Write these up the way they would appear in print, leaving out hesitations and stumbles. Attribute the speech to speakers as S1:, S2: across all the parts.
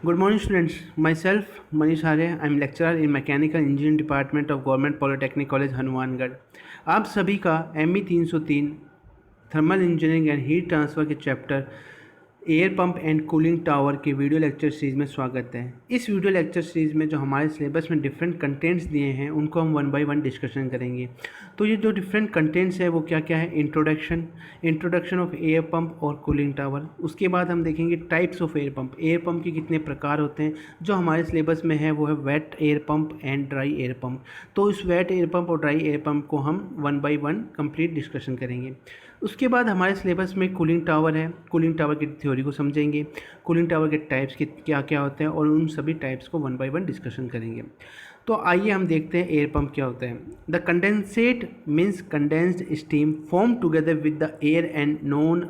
S1: Good morning, students. Myself, Manish Arya. I'm lecturer in Mechanical Engineering Department of Government Polytechnic College, Hanumangarh. आप सभी का ME 303 thermal engineering and heat transfer के chapter air pump and cooling tower के video lecture series में स्वागत है। इस video lecture series में जो हमारे सिलेबस में डिफरेंट कंटेंट्स दिए हैं उनको हम वन बाय वन डिस्कशन करेंगे। तो ये जो डिफरेंट कंटेंट्स है वो क्या क्या है? इंट्रोडक्शन ऑफ एयर पंप और कूलिंग टावर। उसके बाद हम देखेंगे टाइप्स ऑफ एयर पंप के कितने प्रकार होते हैं। जो हमारे सिलेबस में है वो है wet air pump and dry air pump. तो इस वेट एयर पंप और ड्राई एयर पंप को हम one by one complete discussion करेंगे। उसके बाद हमारे सिलेबस में कूलिंग टावर है। कूलिंग टावर की थ्योरी को समझेंगे, कूलिंग टावर के टाइप्स के क्या क्या होते हैं और उन सभी टाइप्स को वन बाय वन डिस्कशन करेंगे। तो आइए हम देखते हैं एयर पंप क्या होता है। The condensate means condensed steam form together with the air and non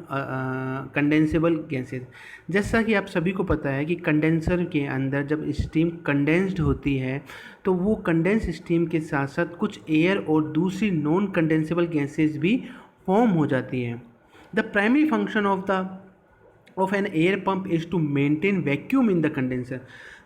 S1: condensable gases. जैसा कि आप सभी को पता है कि कंडेंसर के अंदर जब स्टीम कंडेंस्ड होती है तो वो कंडेंस स्टीम के साथ साथ कुछ एयर और दूसरी नॉन कंडेंसेबल गैसेज भी फॉर्म हो जाती है। The primary function of an air pump is to maintain vacuum in the condenser.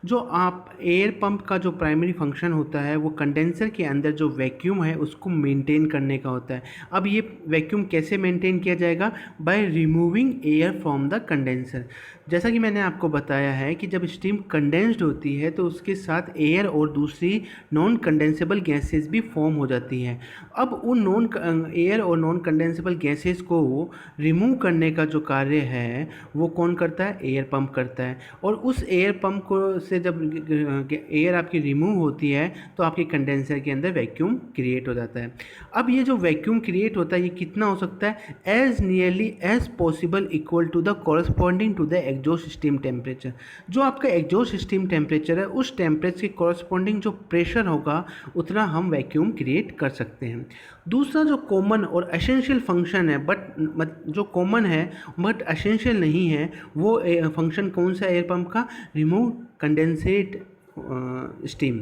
S1: जो आप एयर पंप का जो प्राइमरी फंक्शन होता है वो कंडेंसर के अंदर जो वैक्यूम है उसको मेंटेन करने का होता है। अब ये वैक्यूम कैसे मेंटेन किया जाएगा? By removing air from the condenser. जैसा कि मैंने आपको बताया है कि जब स्टीम कंडेंस्ड होती है तो उसके साथ एयर और दूसरी नॉन कंडेंसेबल गैसेस भी फॉर्म हो जाती हैं। अब उन एयर और नॉन कंडेंसेबल गैसेस को रिमूव करने का जो कार्य है वो कौन करता है? एयर पंप करता है। और उस एयर पंप को से जब एयर आपकी रिमूव होती है तो आपके कंडेंसर के अंदर वैक्यूम क्रिएट हो जाता है। अब ये जो वैक्यूम क्रिएट होता है ये कितना हो सकता है? As nearly as possible equal to the corresponding to the exhaust steam temperature. जो आपका एग्जॉस्ट स्टीम टेम्परेचर है उस टेम्परेचर के कॉरस्पॉन्डिंग जो प्रेशर होगा उतना हम वैक्यूम क्रिएट कर सकते हैं। दूसरा जो कॉमन और एसेंशियल फंक्शन है जो कॉमन है बट एसेंशियल नहीं है वो फंक्शन कौन सा एयर पंप का? Remove condensate steam.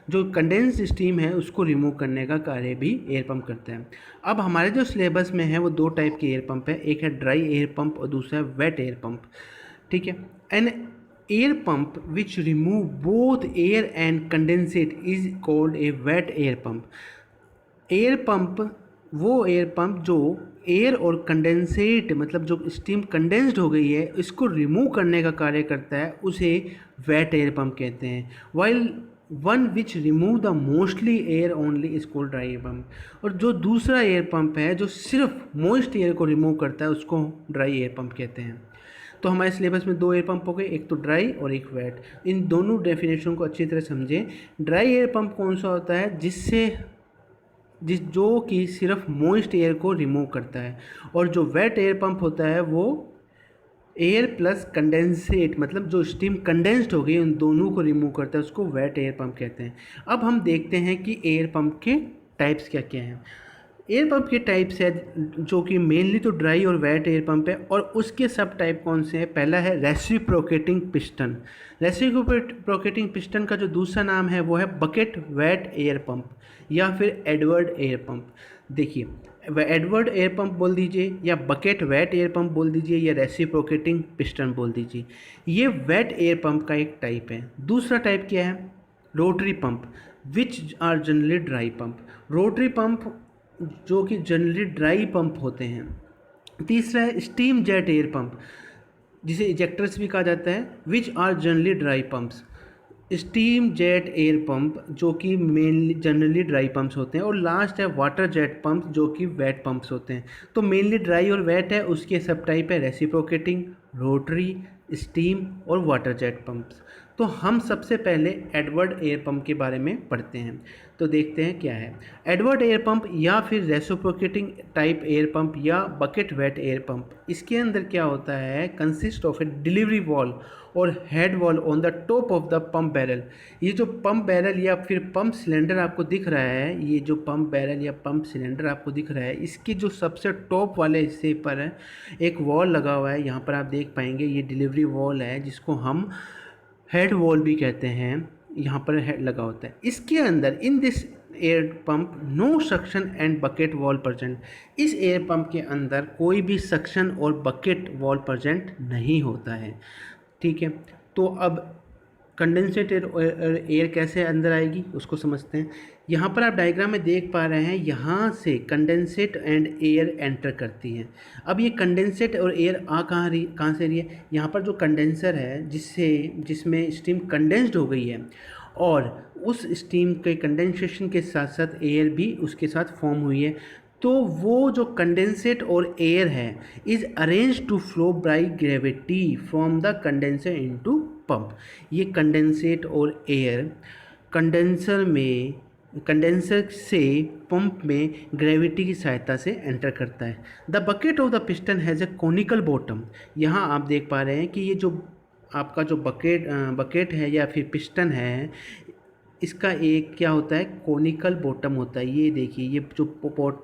S1: जो कंडेंस स्टीम है उसको रिमूव करने का कार्य भी एयर पंप करता है। अब हमारे जो सिलेबस में है वो दो टाइप के एयर पंप है, एक है ड्राई एयर पंप और दूसरा है वेट एयर पंप। ठीक है। An air pump which remove both air and condensate is called a wet air pump. Air pump वो एयर पंप जो एयर और कंडेंसेट मतलब जो स्टीम कंडेंस्ड हो गई है इसको रिमूव करने का कार्य करता है उसे वेट एयर पंप कहते हैं। While one which remove the mostly air only is called dry air pump. और जो दूसरा एयर पंप है जो सिर्फ मोस्ट एयर को रिमूव करता है उसको ड्राई एयर पंप कहते हैं। तो हमारे सिलेबस में दो एयर पंप हो गए, एक तो ड्राई और एक वेट। इन दोनों डेफिनेशन को अच्छी तरह समझें। ड्राई एयर पंप कौन सा होता है? जो कि सिर्फ मॉइस्ट एयर को रिमूव करता है। और जो वेट एयर पंप होता है वो एयर प्लस कंडेंसेट मतलब जो स्टीम कंडेंस्ड हो गई उन दोनों को रिमूव करता है, उसको वेट एयर पंप कहते हैं। अब हम देखते हैं कि एयर पंप के टाइप्स क्या क्या हैं। एयर पंप के टाइप्स है जो कि मेनली तो ड्राई और वेट एयर पंप है और उसके सब टाइप कौन से हैं? पहला है रेसिप्रोकेटिंग पिस्टन। रेसिप्रोकेटिंग पिस्टन का जो दूसरा नाम है वो है बकेट वेट एयर पंप या फिर एडवर्ड एयर पंप। देखिए, एडवर्ड एयर पंप बोल दीजिए या बकेट वेट एयर पंप बोल दीजिए या रेसिप्रोकेटिंग पिस्टन बोल दीजिए। ये वेट एयर पंप का एक टाइप है। दूसरा टाइप क्या है? Rotary pump which are generally dry pump. Rotary pump जो कि जनरली ड्राई पंप होते हैं। तीसरा है स्टीम जेट एयर पंप जिसे इजेक्टर्स भी कहा जाता है, which are generally dry pumps. Steam jet air pump जो कि मेनली जनरली ड्राई पंप्स होते हैं। और लास्ट है वाटर जेट पंप जो कि वेट पंप्स होते हैं। तो मेनली ड्राई और वेट है, उसके सब टाइप है रेसिप्रोकेटिंग, रोटरी, स्टीम और वाटर जेट पंप्स। तो हम सबसे पहले एडवर्ड एयर पंप के बारे में पढ़ते हैं। तो देखते हैं क्या है एडवर्ड एयर पंप या फिर रेसिप्रोकेटिंग टाइप एयर पंप या बकेट वेट एयर पंप। इसके अंदर क्या होता है? Consist of a delivery valve और head valve on the top of the pump barrel. ये जो पंप बैरल या फिर पंप सिलेंडर आपको दिख रहा है, ये जो पंप बैरल या पंप सिलेंडर आपको दिख रहा है, इसके जो सबसे टॉप वाले हिस्से पर एक वॉल लगा हुआ है। यहाँ पर आप देख पाएंगे ये डिलीवरी वॉल है जिसको हम हेड वॉल भी कहते हैं। यहाँ पर हेड लगा होता है। इसके अंदर in this air pump no suction and bucket valve present. इस एयर पंप के अंदर कोई भी सक्शन और बकेट वॉल प्रेजेंट नहीं होता है। ठीक है। तो अब कंडेंसेट एयर कैसे अंदर आएगी उसको समझते हैं। यहाँ पर आप डायग्राम में देख पा रहे हैं, यहाँ से कंडेंसेट एंड एयर एंटर करती हैं। अब ये कंडेंसेट और एयर कहाँ से रही है, यहाँ पर जो कंडेंसर है जिसमें स्टीम कंडेंस्ड हो गई है, और उस स्टीम के कंडेंसेशन के साथ साथ एयर भी उसके साथ फॉर्म हुई है। तो वो जो कंडेंसेट और एयर है is arrange to flow by gravity from the condenser into pump. ये कंडेंसेट और एयर कंडेंसर से पंप में ग्रेविटी की सहायता से एंटर करता है। The bucket of the piston has a conical bottom. यहाँ आप देख पा रहे हैं कि ये जो आपका जो बकेट है या फिर पिस्टन है, इसका एक क्या होता है, कोनिकल बॉटम होता है। ये देखिए, ये जो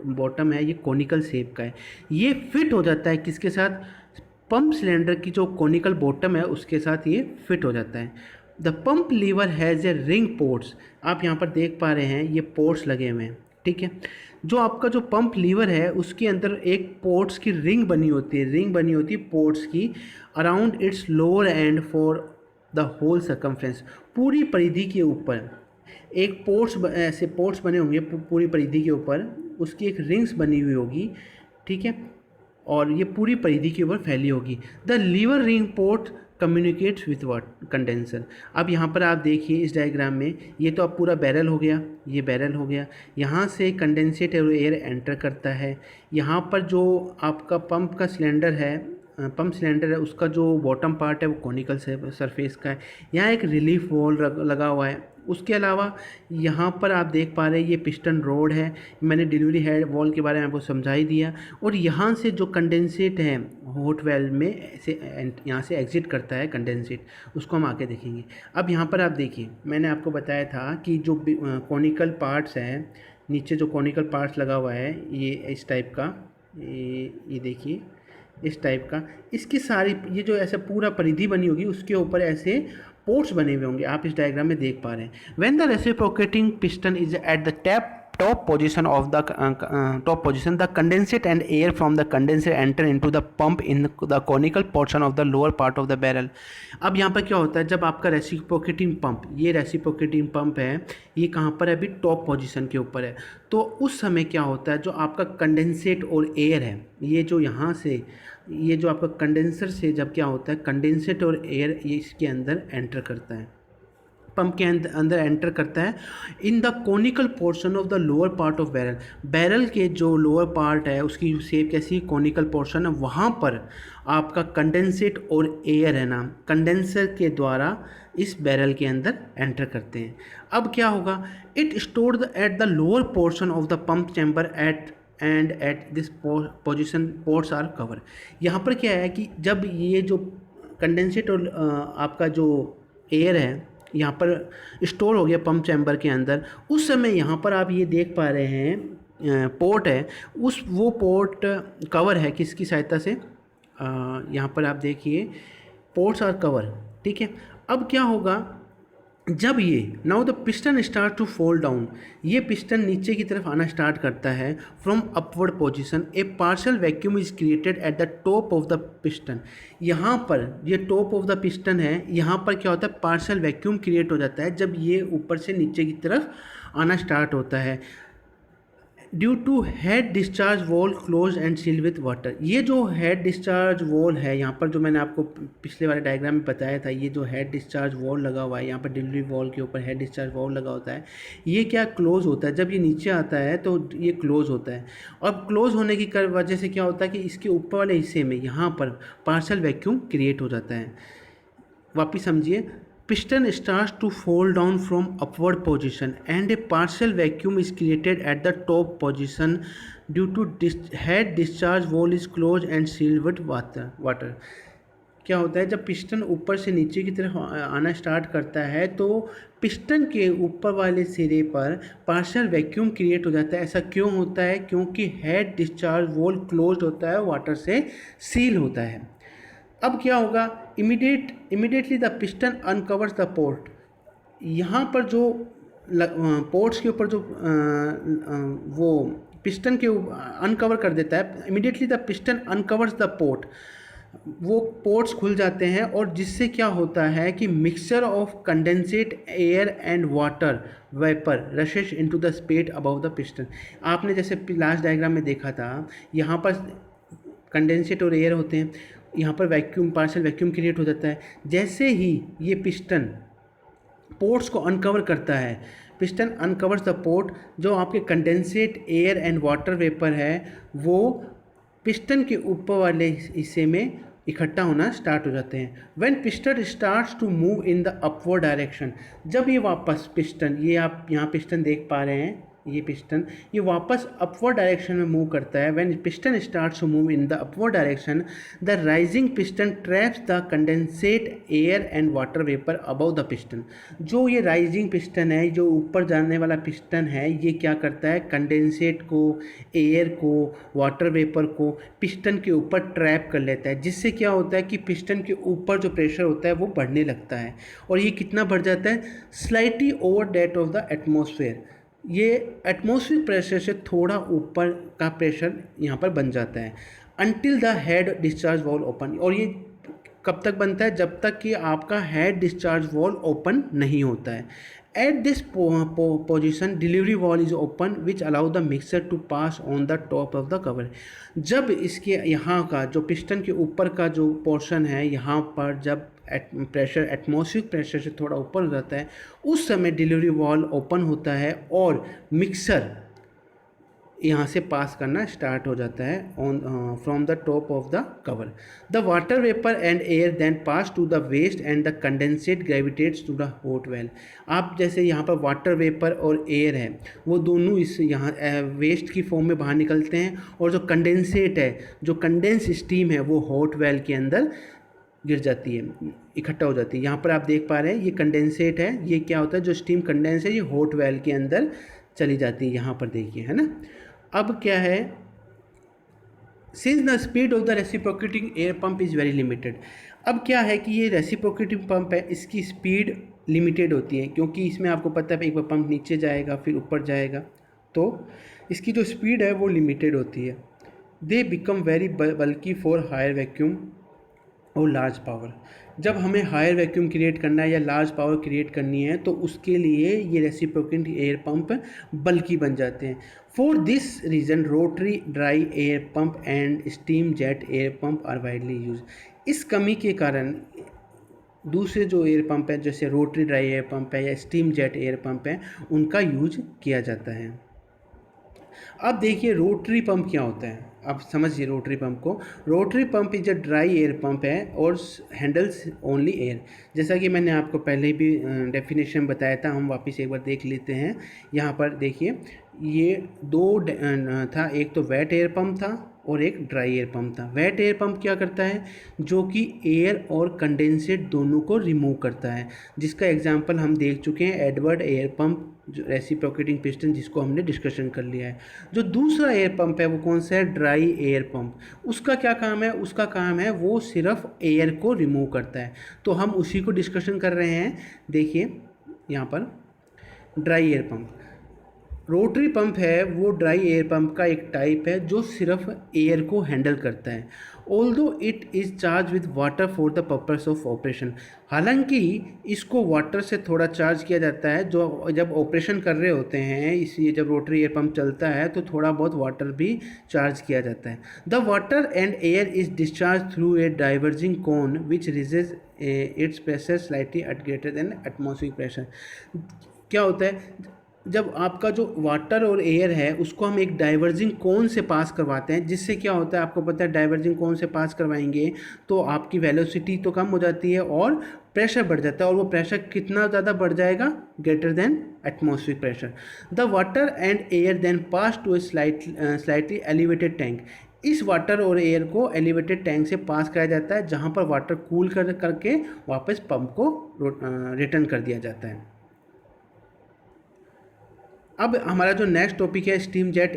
S1: बॉटम है ये कोनिकल शेप का है। ये फिट हो जाता है किसके साथ, पंप सिलेंडर की जो कोनिकल बॉटम है उसके साथ ये फिट हो जाता है। The pump lever has a ring ports. आप यहाँ पर देख पा रहे हैं ये पोर्ट्स लगे हुए हैं, ठीक है। जो आपका जो पंप लीवर है उसके अंदर एक पोर्ट्स की रिंग बनी होती है पोर्ट्स की, around its lower end for the whole circumference. पूरी परिधि के ऊपर एक ऐसे पोर्ट्स बने होंगे पूरी परिधि के ऊपर, उसकी एक रिंग्स बनी हुई होगी, ठीक है, और ये पूरी परिधि के ऊपर फैली होगी। The lever ring port communicates with condenser. अब यहाँ पर आप देखिए इस डायग्राम में, ये तो अब पूरा बैरल हो गया, ये बैरल हो गया, यहाँ से कंडेंसेट और एयर एंटर करता है। यहाँ पर जो आपका पंप सिलेंडर है उसका जो बॉटम पार्ट है वो कॉनिकल सरफेस का है। यहाँ एक रिलीफ वॉल लगा हुआ है। उसके अलावा यहाँ पर आप देख पा रहे हैं ये पिस्टन रोड है, मैंने डिलीवरी हेड वॉल के बारे में आपको समझा ही दिया। और यहाँ से जो कंडेंसेट है हॉट वेल में ऐसे यहाँ से एग्जिट करता है कंडेंसेट, उसको हम आके देखेंगे। अब यहाँ पर आप देखिए, मैंने आपको बताया था कि जो कॉनिकल पार्ट्स हैं, नीचे जो कॉनिकल पार्ट्स लगा हुआ है ये इस टाइप का, ये देखिए इस टाइप का, इसकी सारी ये जो ऐसा पूरा परिधि बनी होगी उसके ऊपर ऐसे पोर्ट्स बने हुए होंगे, आप इस डायग्राम में देख पा रहे हैं। When the reciprocating piston is at the top position, the condensate and air from the condenser enter into the pump in the conical portion of the lower part of the barrel। अब यहाँ पर क्या होता है, जब आपका reciprocating pump, ये reciprocating pump है, ये कहाँ पर है, अभी टॉप पोजीशन के ऊपर है। तो उस समय क्या होता है, जो आपका कंडेंसेट और एयर है, ये जो यहाँ से ये जो आपका कंडेंसर से जब क्या होता है, कंडेंसेट और एयर ये इसके अंदर एंटर करता है, पंप के अंदर एंटर करता है in the conical portion of the lower part of barrel के जो लोअर पार्ट है उसकी शेप कैसी, कोनिकल पोर्शन है, वहाँ पर आपका कंडेंसेट और एयर है ना, कंडेंसर के द्वारा इस बैरल के अंदर एंटर करते हैं। अब क्या होगा, it stored at the lower portion of the pump chamber at this position ports are cover. यहाँ पर क्या है कि जब ये जो कंडेंसेट और आपका जो एयर है यहाँ पर स्टोर हो गया पंप चैम्बर के अंदर, उस समय यहाँ पर आप ये देख पा रहे हैं पोर्ट है, वो पोर्ट कवर है किसकी सहायता से, यहाँ पर आप देखिए पोर्ट्स आर कवर, ठीक है। अब क्या होगा, जब ये now the piston start to fall down, ये पिस्टन नीचे की तरफ आना स्टार्ट करता है from upward position, a partial vacuum is created at the top of the piston. यहाँ पर ये टॉप ऑफ द पिस्टन है, यहाँ पर क्या होता है, पार्शियल वैक्यूम क्रिएट हो जाता है जब ये ऊपर से नीचे की तरफ आना स्टार्ट होता है, due to head discharge valve close and seal with water. ये जो हेड डिस्चार्ज वॉल है, यहाँ पर जो मैंने आपको पिछले वाले डायग्राम में बताया था, ये जो हेड डिस्चार्ज वॉल लगा हुआ है, यहाँ पर डिलीवरी वॉल के ऊपर हेड डिस्चार्ज वॉल लगा होता है, ये क्या क्लोज होता है, जब ये नीचे आता है तो ये क्लोज होता है। और क्लोज होने की वजह से क्या होता है कि इसके ऊपर वाले हिस्से में यहाँ पर पार्शियल वैक्यूम क्रिएट हो जाता है। वापिस समझिए, piston starts to fall down from upward position and a partial vacuum is created at the top position due to head discharge wall is closed and sealed with water। क्या होता है, जब piston ऊपर से नीचे की तरफ आना स्टार्ट करता है तो पिस्टन के ऊपर वाले सिरे पर पार्शियल वैक्यूम क्रिएट हो जाता है। ऐसा क्यों होता है, क्योंकि हेड डिस्चार्ज वॉल क्लोज्ड होता है, वाटर से सील होता है। अब क्या होगा, immediately the piston uncovers the port. यहाँ पर जो पोर्ट्स के ऊपर जो वो पिस्टन के अनकवर कर देता है, immediately the piston uncovers the port वो पोर्ट्स खुल जाते हैं और जिससे क्या होता है कि mixture of condensate air and water vapour rashes into the space above the piston. आपने जैसे लास्ट डायग्राम में देखा था, यहाँ पर कंडेंसेट और एयर होते हैं, यहाँ पर वैक्यूम, पार्शियल वैक्यूम क्रिएट हो जाता है। जैसे ही ये पिस्टन पोर्ट्स को अनकवर करता है, पिस्टन अनकवर्स द पोर्ट, जो आपके condensate air and water vapour है वो पिस्टन के ऊपर वाले हिस्से में इकट्ठा होना स्टार्ट हो जाते हैं। When piston starts to move in the upward direction, जब ये वापस पिस्टन, ये आप यहाँ पिस्टन देख पा रहे हैं, ये पिस्टन ये वापस अपवर्ड डायरेक्शन में मूव करता है। When piston starts to move in the upward direction, the rising piston traps the condensate air and water vapour above the piston. जो ये राइजिंग पिस्टन है, जो ऊपर जाने वाला पिस्टन है, ये क्या करता है, कंडेंसेट को, एयर को, वाटर वेपर को पिस्टन के ऊपर ट्रैप कर लेता है, जिससे क्या होता है कि पिस्टन के ऊपर जो प्रेशर होता है वो बढ़ने लगता है। और ये कितना बढ़ जाता है, slightly over that of the atmosphere. ये एटमॉस्फेरिक प्रेशर से थोड़ा ऊपर का प्रेशर यहाँ पर बन जाता है। Until the head discharge valve open, और ये कब तक बनता है, जब तक कि आपका हेड डिस्चार्ज वॉल ओपन नहीं होता है। At this position delivery valve is open which allow the mixer to pass on the top of the cover. जब इसके यहाँ का जो पिस्टन के ऊपर का जो पोर्शन है, यहाँ पर जब प्रेशर एटमॉस्फेरिक प्रेशर से थोड़ा ऊपर हो जाता है, उस समय डिलीवरी वॉल ओपन होता है और मिक्सर यहाँ से पास करना स्टार्ट हो जाता है on from the top of the cover. The water vapour and air then pass to the waste and the condensate gravitates to the hot well. आप जैसे यहाँ पर वाटर वेपर और एयर है, वो दोनों इस यहाँ वेस्ट की फॉर्म में बाहर निकलते हैं, और जो कंडेंसेट है, जो कंडेंस स्टीम है, वो हॉट वेल के अंदर गिर जाती है, इकट्ठा हो जाती है। यहाँ पर आप देख पा रहे हैं ये कंडेंसेट है, ये क्या होता है, जो स्टीम कंडेंस है ये हॉट वेल के अंदर चली जाती है, यहाँ पर देखिए, है ना। अब क्या है, since the speed of the reciprocating air pump is very limited. अब क्या है कि ये रेसिप्रोकेटिंग पंप है, इसकी स्पीड लिमिटेड होती है, क्योंकि इसमें आपको पता है एक बार पंप नीचे जाएगा फिर ऊपर जाएगा, तो इसकी जो स्पीड है वो लिमिटेड होती है। दे बिकम वेरी बल्कि फॉर हायर वैक्यूम और लार्ज पावर। जब हमें हायर वैक्यूम क्रिएट करना है या लार्ज पावर क्रिएट करनी है, तो उसके लिए ये रेसिप्रोकेटिंग एयर पंप बल्कि बन जाते हैं। For this reason rotary dry air pump and steam jet air pump are widely use. इस कमी के कारण दूसरे जो एयर पंप है, जैसे रोटरी ड्राई एयर पंप है या स्टीम जेट एयर पंप है, उनका यूज किया जाता है। अब देखिए रोटरी पंप क्या होता है, आप समझिए रोटरी पंप को। Rotary pump is a dry air pump है और हैंडल्स ओनली एयर। जैसा कि मैंने आपको पहले भी डेफिनेशन बताया था, हम वापस एक बार देख लेते हैं। यहाँ पर देखिए ये दो था, एक तो वेट एयर पंप था और एक ड्राई एयर पंप था। वेट एयर पंप क्या करता है, जो कि एयर और कंडेंसेट दोनों को रिमूव करता है, जिसका एग्जांपल हम देख चुके हैं, एडवर्ड एयर पंप, जो रेसिप्रोकेटिंग पिस्टन, जिसको हमने डिस्कशन कर लिया है। जो दूसरा एयर पंप है वो कौन सा है, ड्राई एयर पंप। उसका क्या काम है, उसका काम है वो सिर्फ एयर को रिमूव करता है, तो हम उसी को डिस्कशन कर रहे हैं। देखिए यहाँ पर dry air pump, rotary pump है वो ड्राई एयर पंप का एक टाइप है जो सिर्फ एयर को हैंडल करता है। Although it is charge with water for the purpose of operation. हालांकि इसको वाटर से थोड़ा चार्ज किया जाता है, जो जब ऑपरेशन कर रहे होते हैं, इसलिए जब रोटरी एयर पंप चलता है तो थोड़ा बहुत वाटर भी चार्ज किया जाता है। The water and air is discharge through a diverging cone which raises its pressure slightly at greater than atmospheric pressure. क्या होता है, जब आपका जो वाटर और एयर है उसको हम एक डाइवर्जिंग कोन से पास करवाते हैं, जिससे क्या होता है आपको पता है, डाइवर्जिंग कोन से पास करवाएंगे तो आपकी वेलोसिटी तो कम हो जाती है और प्रेशर बढ़ जाता है, और वो प्रेशर कितना ज़्यादा बढ़ जाएगा, greater than atmospheric pressure. The water and air then pass to a slightly elevated tank. इस वाटर और एयर को एलिवेटेड टैंक से पास कराया जाता है, जहाँ पर वाटर कूल करके वापस पंप को रिटर्न कर दिया जाता है। अब हमारा जो नेक्स्ट टॉपिक है steam jet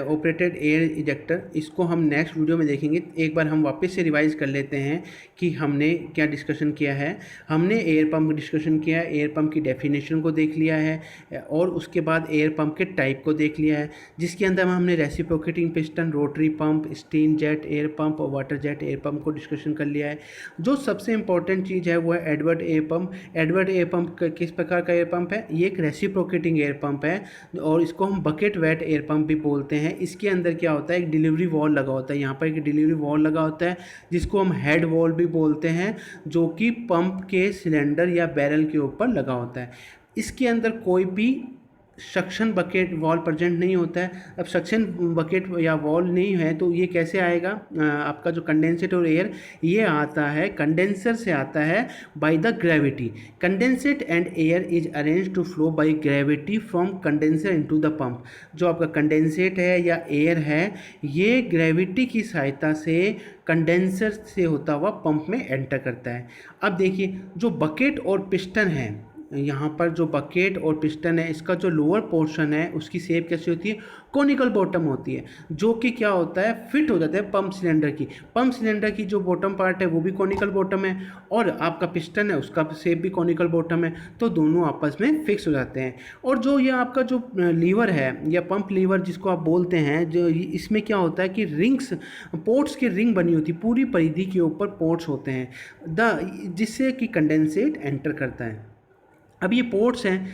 S1: operated air ejector, इसको हम नेक्स्ट वीडियो में देखेंगे। एक बार हम वापस से रिवाइज कर लेते हैं कि हमने क्या डिस्कशन किया है। हमने एयर पंप डिस्कशन किया है, एयर पंप की डेफिनेशन को देख लिया है और उसके बाद एयर पंप के टाइप को देख लिया है, जिसके अंदर हमने reciprocating piston, rotary pump, steam jet air pump और वाटर जेट एयर पंप को डिस्कशन कर लिया है। जो सबसे इंपॉर्टेंट चीज़ है वो है Edward air pump. Edward air pump किस प्रकार का एयर पंप है? ये एक रेसिप्रोकेटिंग एयर पंप है और इसको हम बकेट वेट एयर पंप भी बोलते हैं। इसके अंदर क्या होता है, एक डिलीवरी वॉल लगा होता है, यहाँ पर एक डिलीवरी वॉल लगा होता है जिसको हम हेड वॉल भी बोलते हैं, जो कि पंप के सिलेंडर या बैरल के ऊपर लगा होता है। इसके अंदर कोई भी सक्शन बकेट वॉल प्रेजेंट नहीं होता है। अब सक्शन बकेट या वॉल नहीं है तो ये कैसे आएगा? आपका जो कंडेंसेट और एयर ये आता है, कंडेंसर से आता है by the gravity. Condensate and air is arrange to flow by gravity from condenser into the pump. जो आपका कंडेंसेट है या एयर है, ये ग्रेविटी की सहायता से कंडेंसर से होता हुआ पंप में एंटर करता है। अब देखिए, जो बकेट और पिस्टन है, यहाँ पर जो बकेट और पिस्टन है, इसका जो लोअर पोर्शन है उसकी शेप कैसी होती है? कोनिकल बॉटम होती है, जो कि क्या होता है, फिट हो जाता है पंप सिलेंडर की। पंप सिलेंडर की जो बॉटम पार्ट है वो भी कोनिकल बॉटम है और आपका पिस्टन है उसका शेप भी कोनिकल बॉटम है, तो दोनों आपस में फिक्स हो जाते हैं। और जो ये आपका जो लीवर है या पंप लीवर जिसको आप बोलते हैं, जो इसमें क्या होता है कि रिंग्स, पोर्ट्स की रिंग बनी होती है, पूरी परिधि के ऊपर पोर्ट्स होते हैं जिससे कि कंडेंसेट एंटर करता है। अब ये पोर्ट्स हैं।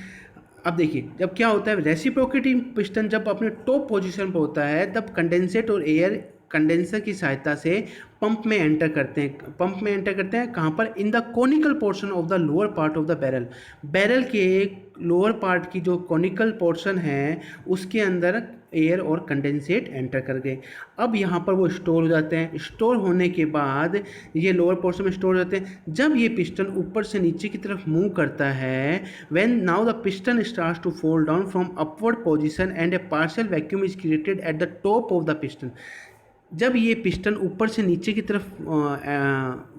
S1: अब देखिए, जब क्या होता है, रेसिप्रोकेटिंग पिस्टन जब अपने टॉप पोजीशन पर होता है तब कंडेंसेट और एयर कंडेंसर की सहायता से पंप में एंटर करते हैं। पंप में एंटर करते हैं कहाँ पर? In the conical portion of the lower part of the barrel. Barrel के लोअर पार्ट की जो कोनिकल पोर्शन है उसके अंदर एयर और कंडेंसेट एंटर कर गए। अब यहाँ पर वो स्टोर हो जाते हैं। स्टोर होने के बाद ये लोअर पोर्शन में स्टोर हो जाते हैं। जब ये पिस्टन ऊपर से नीचे की तरफ मूव करता है, when now the piston starts to fall down from upward position and a partial vacuum is created at the top of the piston. जब ये पिस्टन ऊपर से नीचे की तरफ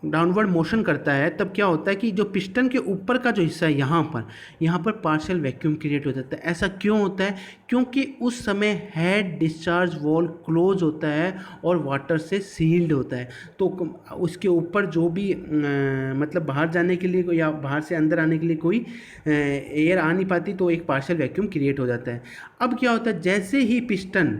S1: डाउनवर्ड मोशन करता है, तब क्या होता है कि जो पिस्टन के ऊपर का जो हिस्सा है यहाँ पर पार्शियल वैक्यूम क्रिएट हो जाता है। ऐसा क्यों होता है? क्योंकि उस समय हेड डिस्चार्ज वॉल क्लोज होता है और वाटर से सील्ड होता है, तो उसके ऊपर जो भी मतलब बाहर जाने के लिए या बाहर से अंदर आने के लिए कोई एयर आ नहीं पाती, तो एक पार्शियल वैक्यूम क्रिएट हो जाता है। अब क्या होता है, जैसे ही पिस्टन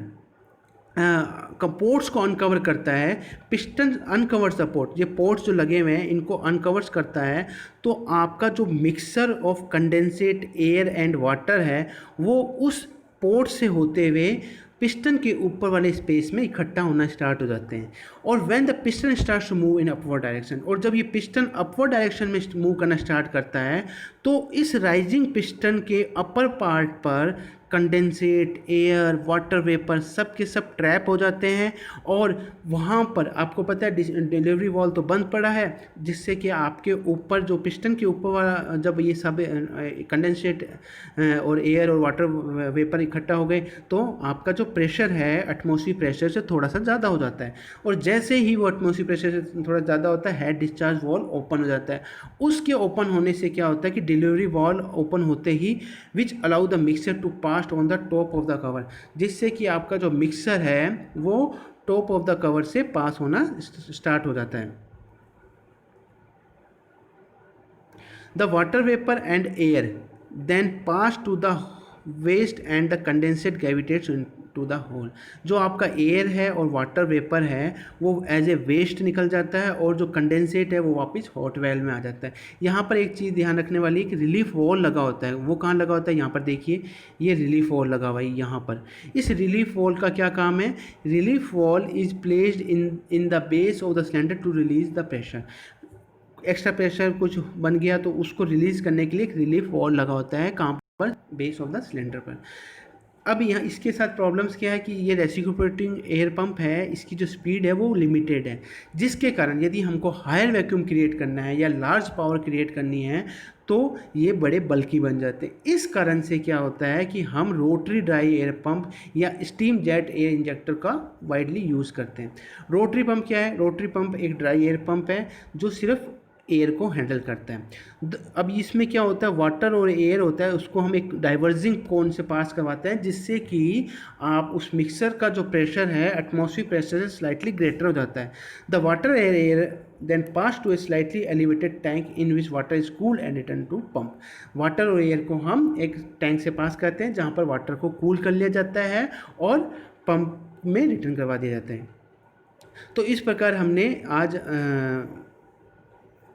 S1: पोर्ट्स को अनकवर करता है, पिस्टन अनकवर्स द पोर्ट, ये पोर्ट्स जो लगे हुए हैं इनको अनकवर्स करता है, तो आपका जो mixer of condensate air and water है वो उस पोर्ट से होते हुए पिस्टन के ऊपर वाले स्पेस में इकट्ठा होना स्टार्ट हो जाते हैं। और when the piston starts to move in upward direction, और जब ये पिस्टन अपवर्ड डायरेक्शन में मूव करना स्टार्ट करता है तो इस राइजिंग पिस्टन के अपर पार्ट पर कंडेंसेट, एयर, वाटर वेपर सब के सब ट्रैप हो जाते हैं और वहाँ पर आपको पता है डिलीवरी वॉल तो बंद पड़ा है, जिससे कि आपके ऊपर जो पिस्टन के ऊपर वाला जब ये सब कंडेंसेट और एयर और वाटर वेपर इकट्ठा हो गए तो आपका जो प्रेशर है एटमॉस्फेरिक प्रेशर से थोड़ा सा ज़्यादा हो जाता है, और जैसे ही वो एटमॉस्फेरिक प्रेशर से थोड़ा ज़्यादा होता है हेड डिस्चार्ज वॉल ओपन हो जाता है। उसके ओपन होने से क्या होता है कि डिलीवरी वॉल ओपन होते ही which allow the mixer to pass on the top of the cover, जिससे कि आपका जो मिक्सर है वो टॉप ऑफ द कवर से पास होना स्टार्ट हो जाता है। The water vapour and air then pass to the waste and the condensate gravitates to the hole. जो आपका एयर है और वाटर वेपर है वो एज ए वेस्ट निकल जाता है और जो कंडेंसेट है वो वापस हॉट वेल में आ जाता है। यहाँ पर एक चीज़ ध्यान रखने वाली है कि रिलीफ वॉल लगा होता है, वो कहाँ लगा होता है? यहाँ पर देखिए, ये रिलीफ वॉल लगा हुआ है यहाँ पर। इस रिलीफ वॉल का क्या काम है? Relief valve is placed in the base of the cylinder to release the pressure. Extra pressure कुछ बन गया तो उसको रिलीज़ करने के लिए एक रिलीफ वॉल लगा होता है, कहाँ पर? बेस ऑफ द सिलेंडर पर। अब यहाँ इसके साथ प्रॉब्लम्स क्या है कि ये रेसिप्रोकेटिंग एयर पंप है, इसकी जो स्पीड है वो लिमिटेड है, जिसके कारण यदि हमको हायर वैक्यूम क्रिएट करना है या लार्ज पावर क्रिएट करनी है तो ये बड़े बल्कि बन जाते हैं। इस कारण से क्या होता है कि हम रोटरी ड्राई एयर पंप या स्टीम जेट एयर इंजेक्टर का वाइडली यूज़ करते हैं। रोटरी पंप क्या है? रोटरी पंप एक ड्राई एयर पंप है जो सिर्फ एयर को हैंडल करता है। अब इसमें क्या होता है, वाटर और एयर होता है, उसको हम एक डाइवर्जिंग कोन से पास करवाते हैं, जिससे कि आप उस मिक्सर का जो प्रेशर है एटमॉस्फेरिक प्रेशर से स्लाइटली ग्रेटर हो जाता है। The water air then pass to a slightly elevated tank in which water is cooled and return to pump. Water और एयर को हम एक टैंक से पास करते हैं जहाँ पर वाटर को कूल कर लिया जाता है और पंप में रिटर्न करवा दिया जाता है। तो इस प्रकार हमने आज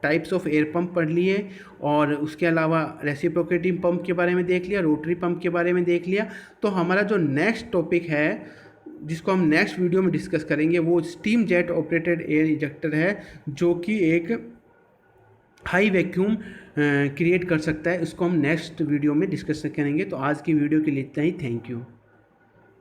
S1: टाइप्स ऑफ एयर पंप पढ़ लिए और उसके अलावा रेसिप्रोकेटिंग पंप के बारे में देख लिया, रोटरी पंप के बारे में देख लिया। तो हमारा जो नेक्स्ट टॉपिक है जिसको हम नेक्स्ट वीडियो में डिस्कस करेंगे वो steam jet operated air injector है, जो कि एक हाई वैक्यूम क्रिएट कर सकता है। इसको हम नेक्स्ट वीडियो में डिस्कस करेंगे। तो आज की वीडियो के लिए इतना ही। Thank you.